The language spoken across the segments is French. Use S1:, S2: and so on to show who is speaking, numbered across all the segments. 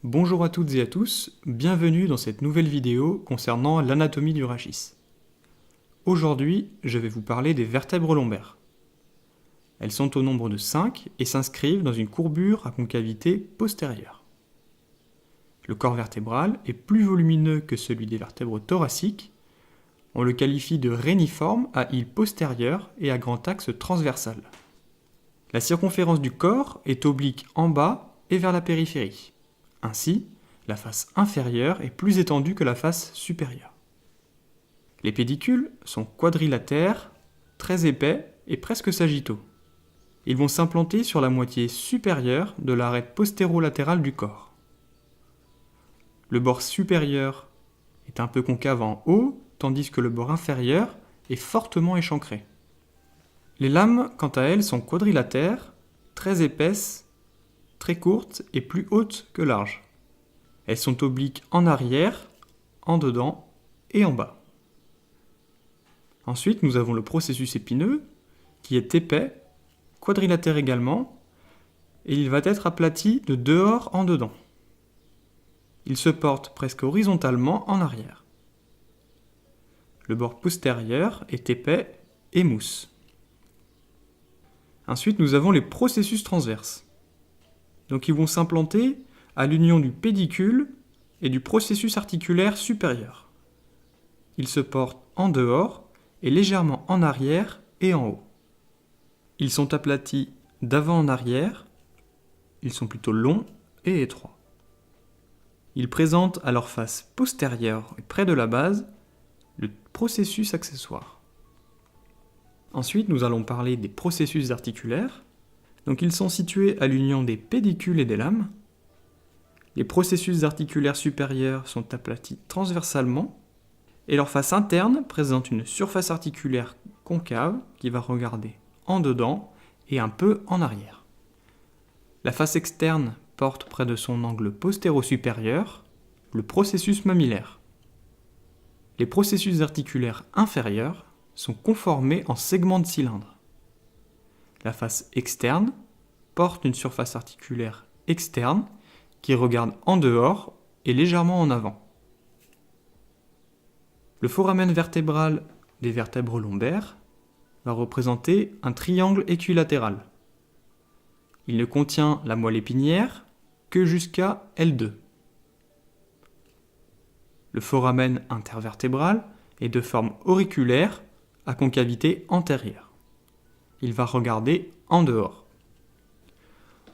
S1: Bonjour à toutes et à tous, bienvenue dans cette nouvelle vidéo concernant l'anatomie du rachis. Aujourd'hui, je vais vous parler des vertèbres lombaires. Elles sont au nombre de 5 et s'inscrivent dans une courbure à concavité postérieure. Le corps vertébral est plus volumineux que celui des vertèbres thoraciques. On le qualifie de réniforme à île postérieure et à grand axe transversal. La circonférence du corps est oblique en bas et vers la périphérie. Ainsi, la face inférieure est plus étendue que la face supérieure. Les pédicules sont quadrilatères, très épais et presque sagittaux. Ils vont s'implanter sur la moitié supérieure de l'arête postérolatérale du corps. Le bord supérieur est un peu concave en haut, tandis que le bord inférieur est fortement échancré. Les lames, quant à elles, sont quadrilatères, très épaisses, très courtes et plus hautes que larges. Elles sont obliques en arrière, en dedans et en bas. Ensuite, nous avons le processus épineux, qui est épais, quadrilatère également, et il va être aplati de dehors en dedans. Il se porte presque horizontalement en arrière. Le bord postérieur est épais et mousse. Ensuite, nous avons les processus transverses. Donc ils vont s'implanter à l'union du pédicule et du processus articulaire supérieur. Ils se portent en dehors et légèrement en arrière et en haut. Ils sont aplatis d'avant en arrière, ils sont plutôt longs et étroits. Ils présentent à leur face postérieure et près de la base le processus accessoire. Ensuite, nous allons parler des processus articulaires. Donc ils sont situés à l'union des pédicules et des lames. Les processus articulaires supérieurs sont aplatis transversalement et leur face interne présente une surface articulaire concave qui va regarder en dedans et un peu en arrière. La face externe porte près de son angle postéro-supérieur le processus mammillaire. Les processus articulaires inférieurs sont conformés en segments de cylindre. La face externe porte une surface articulaire externe qui regarde en dehors et légèrement en avant. Le foramen vertébral des vertèbres lombaires va représenter un triangle équilatéral. Il ne contient la moelle épinière que jusqu'à L2. Le foramen intervertébral est de forme auriculaire à concavité antérieure. Il va regarder en dehors.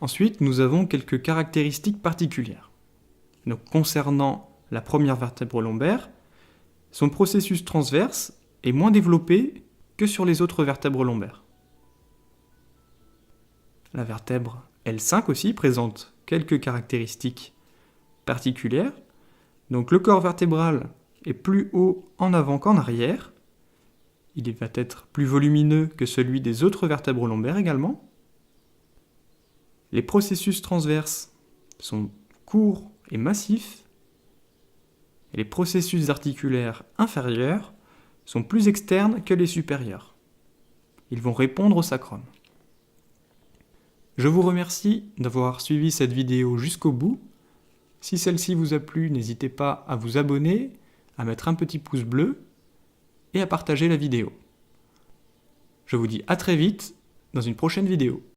S1: Ensuite, nous avons quelques caractéristiques particulières. Donc, concernant la première vertèbre lombaire, son processus transverse est moins développé que sur les autres vertèbres lombaires. La vertèbre L5 aussi présente quelques caractéristiques particulières. Donc, le corps vertébral est plus haut en avant qu'en arrière. Il va être plus volumineux que celui des autres vertèbres lombaires également. Les processus transverses sont courts et massifs. Et les processus articulaires inférieurs sont plus externes que les supérieurs. Ils vont répondre au sacrum. Je vous remercie d'avoir suivi cette vidéo jusqu'au bout. Si celle-ci vous a plu, n'hésitez pas à vous abonner, à mettre un petit pouce bleu et à partager la vidéo. Je vous dis à très vite dans une prochaine vidéo.